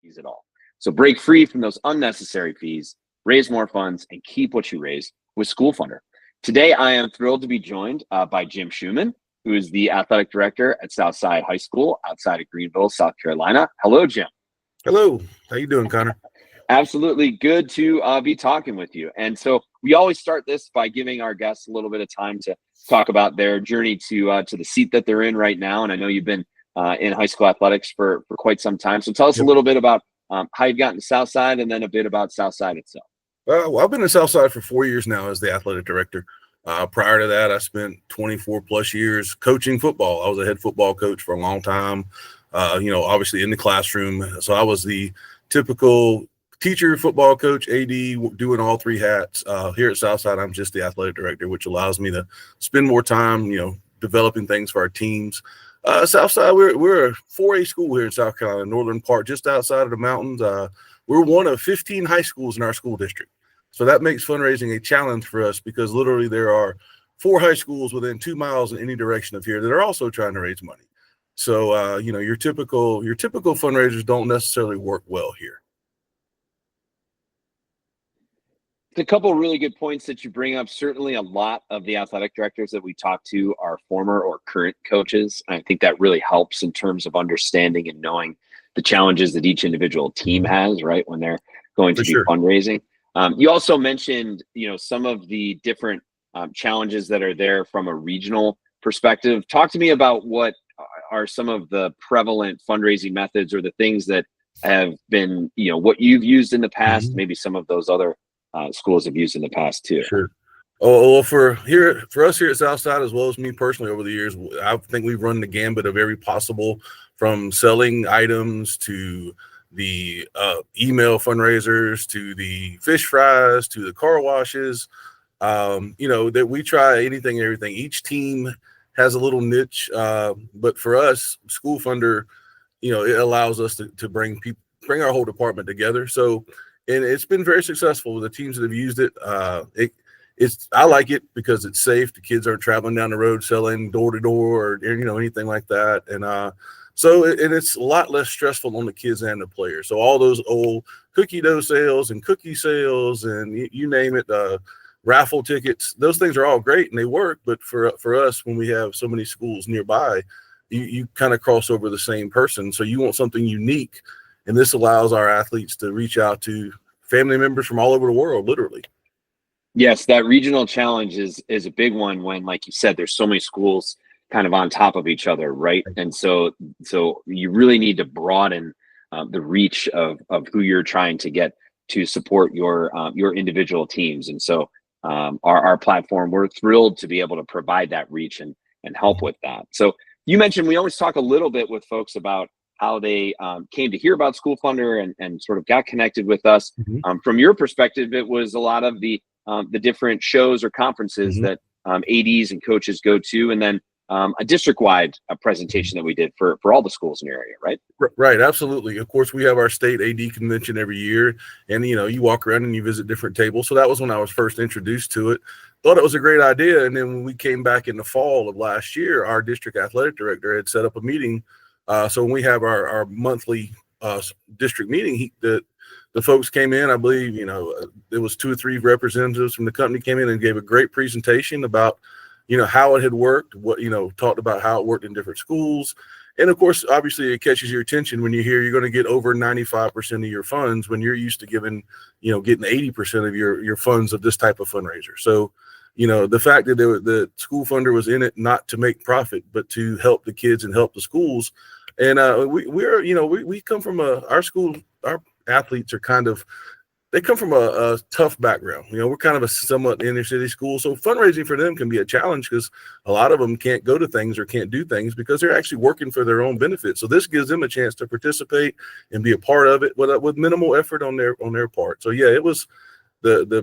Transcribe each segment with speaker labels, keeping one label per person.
Speaker 1: fees at all. So break free from those unnecessary fees, raise more funds, and keep what you raise with Schoolfundr. Today, I am thrilled to be joined by Jim Shuman, who is the athletic director at Southside High School outside of Greenville, South Carolina. Hello, Jim.
Speaker 2: Hello. How you doing, Connor?
Speaker 1: Absolutely good to be talking with you. And so we always start this by giving our guests a little bit of time to talk about their journey to the seat that they're in right now. And I know you've been in high school athletics for quite some time. So tell us a little bit about how you've gotten to Southside, and then a bit about Southside itself.
Speaker 2: Well, I've been in Southside for 4 years now as the athletic director. Prior to that, I spent 24 plus years coaching football. I was a head football coach for a long time, obviously in the classroom. So I was the typical teacher, football coach, AD, doing all three hats. Here at Southside, I'm just the athletic director, which allows me to spend more time, developing things for our teams. Southside, we're a 4A school here in South Carolina, northern part, just outside of the mountains. We're one of 15 high schools in our school district. So that makes fundraising a challenge for us because literally there are 4 high schools within 2 miles in any direction of here that are also trying to raise money. So, your typical fundraisers don't necessarily work well here.
Speaker 1: A couple of really good points that you bring up. Certainly a lot of the athletic directors that we talk to are former or current coaches. I think that really helps in terms of understanding and knowing the challenges that each individual team has, right, when they're going to be fundraising. You also mentioned, some of the different challenges that are there from a regional perspective. Talk to me about what are some of the prevalent fundraising methods or the things that have been, what you've used in the past, maybe some of those other schools have used in the past too.
Speaker 2: Sure. Oh, for us here at Southside, as well as me personally over the years, I think we've run the gambit of every possible, from selling items to the email fundraisers to the fish fries to the car washes. That we try anything and everything. Each team has a little niche, but for us, Schoolfundr, it allows us to bring our whole department together. So. And it's been very successful. The teams that have used it, I like it because it's safe. The kids aren't traveling down the road selling door to door or anything like that. And it's a lot less stressful on the kids and the players. So all those old cookie dough sales and cookie sales and you name it, raffle tickets, those things are all great and they work. But for us, when we have so many schools nearby, you kind of cross over the same person. So you want something unique. And this allows our athletes to reach out to family members from all over the world, literally.
Speaker 1: Yes, that regional challenge is a big one when, like you said, there's so many schools kind of on top of each other, right? And so you really need to broaden the reach of who you're trying to get to support your individual teams. And so our platform, we're thrilled to be able to provide that reach and help with that. So you mentioned we always talk a little bit with folks about how they came to hear about Schoolfundr and sort of got connected with us. From your perspective, it was a lot of the different shows or conferences that ADs and coaches go to, and then a district-wide presentation that we did for all the schools in your area, right?
Speaker 2: Right, absolutely. Of course, we have our state AD convention every year, and you walk around and you visit different tables. So that was when I was first introduced to it. Thought it was a great idea, and then when we came back in the fall of last year, our district athletic director had set up a meeting. So when we have our monthly district meeting, the folks came in, I believe, there was 2 or 3 representatives from the company came in and gave a great presentation about, how it had worked, talked about how it worked in different schools. And of course, obviously it catches your attention when you hear you're going to get over 95% of your funds when you're used to getting 80% of your funds of this type of fundraiser. So, the fact that the Schoolfundr was in it not to make profit, but to help the kids and help the schools. And we come from our school, our athletes they come from a tough background. We're kind of a somewhat inner city school. So fundraising for them can be a challenge because a lot of them can't go to things or can't do things because they're actually working for their own benefit. So this gives them a chance to participate and be a part of it with minimal effort on their part. So yeah, it was I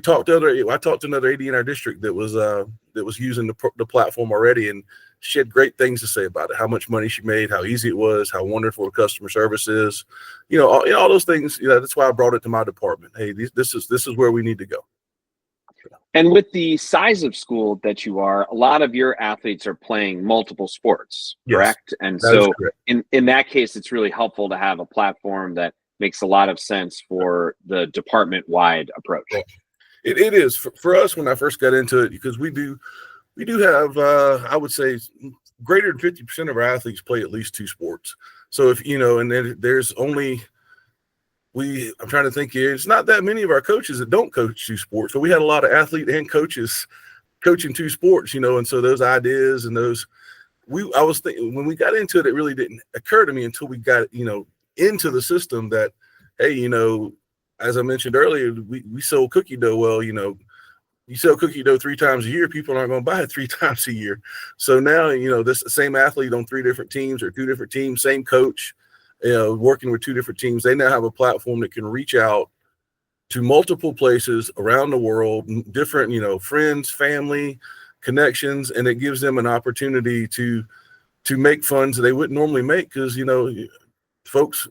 Speaker 2: talked to another AD in our district that was using the platform already, and she had great things to say about it, how much money she made, how easy it was, how wonderful the customer service is, all those things. That's why I brought it to my department. Hey, this is where we need to go.
Speaker 1: And with the size of school that you are, a lot of your athletes are playing multiple sports,
Speaker 2: Yes,
Speaker 1: correct? And
Speaker 2: that is
Speaker 1: so
Speaker 2: correct.
Speaker 1: in that case, it's really helpful to have a platform that makes a lot of sense for the department-wide approach.
Speaker 2: Well, it is for us when I first got into it, because we do have I would say greater than 50% of our athletes play at least two sports. So if and then there's only I'm trying to think here. It's not that many of our coaches that don't coach two sports, but we had a lot of athlete and coaches coaching two sports, and so those ideas and those I was thinking when we got into it, it really didn't occur to me until we got into the system that, hey, as I mentioned earlier, we sell cookie dough. Well, you sell cookie dough 3 times a year, people aren't going to buy it 3 times a year. So now, this same athlete on 3 different teams or 2 different teams, same coach, working with 2 different teams, they now have a platform that can reach out to multiple places around the world, different, friends, family, connections, and it gives them an opportunity to make funds that they wouldn't normally make because, folks,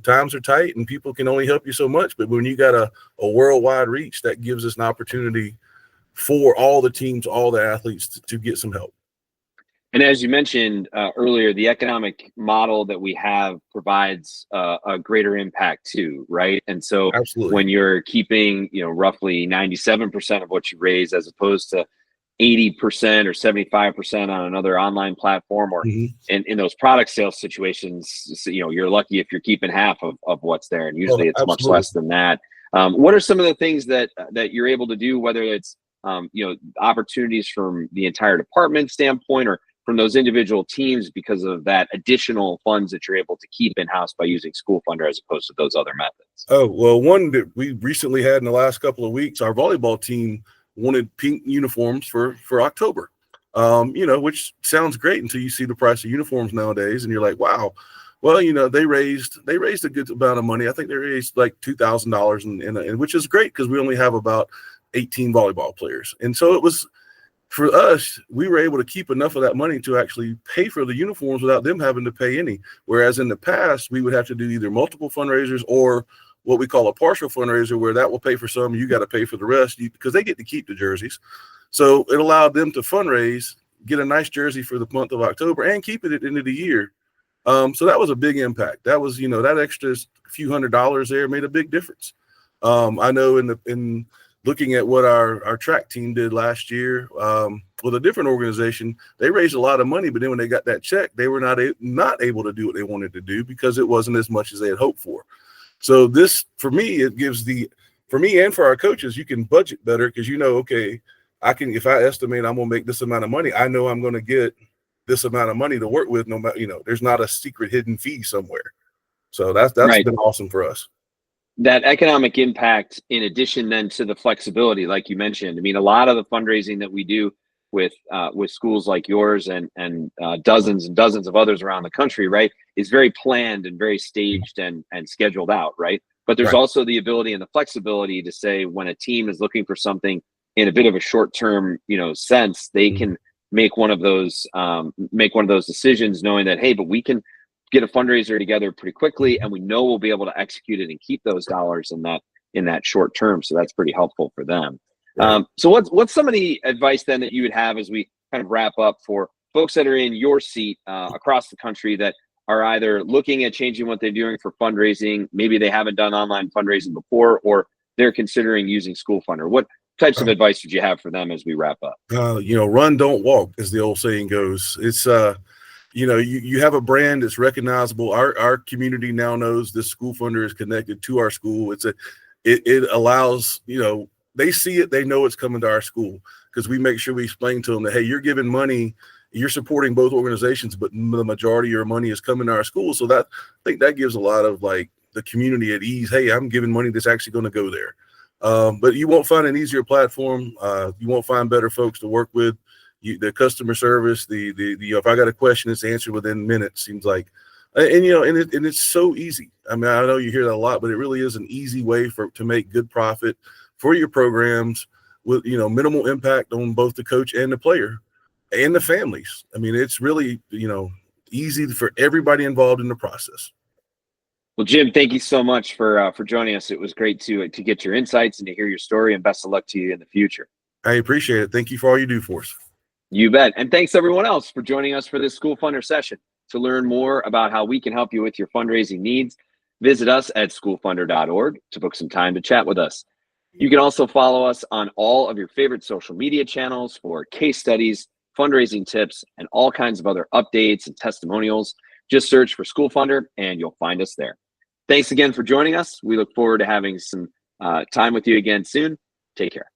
Speaker 2: times are tight and people can only help you so much. But when you got a worldwide reach, that gives us an opportunity for all the teams, all the athletes to get some help.
Speaker 1: And as you mentioned earlier, the economic model that we have provides a greater impact too, right? And so
Speaker 2: Absolutely.
Speaker 1: when you're keeping, roughly 97% of what you raise as opposed to 80% or 75% on another online platform, or in those product sales situations, you're lucky if you're keeping half of what's there, and usually it's much less than that. What are some of the things that you're able to do, whether it's opportunities from the entire department standpoint or from those individual teams because of that additional funds that you're able to keep in-house by using Schoolfundr as opposed to those other methods?
Speaker 2: Oh, well, one that we recently had in the last couple of weeks, our volleyball team wanted pink uniforms for October, which sounds great until you see the price of uniforms nowadays and you're like, wow. Well, they raised a good amount of money. I think they raised like $2,000 and which is great because we only have about 18 volleyball players. And so it was, for us, we were able to keep enough of that money to actually pay for the uniforms without them having to pay any. Whereas in the past, we would have to do either multiple fundraisers or what we call a partial fundraiser, where that will pay for some, you got to pay for the rest because they get to keep the jerseys. So it allowed them to fundraise, get a nice jersey for the month of October, and keep it at the end of the year. So that was a big impact. That was, that extra few $100s there made a big difference. I know in looking at what our track team did last year with a different organization, they raised a lot of money, but then when they got that check, they were not able to do what they wanted to do because it wasn't as much as they had hoped for. So this, for me, it gives for me and for our coaches, you can budget better because okay, if I estimate I'm going to make this amount of money, I know I'm going to get this amount of money to work with. No matter, there's not a secret hidden fee somewhere. So that's
Speaker 1: Right.
Speaker 2: been awesome for us.
Speaker 1: That economic impact, in addition then to the flexibility, like you mentioned. I mean, a lot of the fundraising that we do with schools like yours and dozens and dozens of others around the country, right, is very planned and very staged and scheduled out, right? But there's also the ability and the flexibility to say when a team is looking for something in a bit of a short-term, sense, they can make one of those decisions, knowing that, hey, but we can get a fundraiser together pretty quickly, and we know we'll be able to execute it and keep those dollars in that short term. So that's pretty helpful for them. Right. So what's some of the advice then that you would have as we kind of wrap up for folks that are in your seat across the country that are either looking at changing what they're doing for fundraising, maybe they haven't done online fundraising before, or they're considering using Schoolfundr? What types of advice would you have for them as we wrap up?
Speaker 2: Run, don't walk, as the old saying goes. It's you have a brand that's recognizable. Our community now knows this Schoolfundr is connected to our school. It allows, they see it, they know it's coming to our school because we make sure we explain to them that, hey, you're giving money, you're supporting both organizations, but the majority of your money is coming to our school. So that, I think that gives a lot of like the community at ease. Hey, I'm giving money that's actually going to go there. But you won't find an easier platform. You won't find better folks to work with. The customer service, the if I got a question, it's answered within minutes. Seems like, and it's so easy. I mean, I know you hear that a lot, but it really is an easy way to make good profit for your programs with minimal impact on both the coach and the player and the families. I mean, it's really easy for everybody involved in the process.
Speaker 1: Well, Jim, thank you so much for joining us. It was great to get your insights and to hear your story, and best of luck to you in the future.
Speaker 2: I appreciate it. Thank you for all you do for us.
Speaker 1: You bet. And thanks everyone else for joining us for this Schoolfundr session. To learn more about how we can help you with your fundraising needs, visit us at schoolfundr.org to book some time to chat with us. You can also follow us on all of your favorite social media channels for case studies, fundraising tips, and all kinds of other updates and testimonials. Just search for Schoolfundr and you'll find us there. Thanks again for joining us. We look forward to having some time with you again soon. Take care.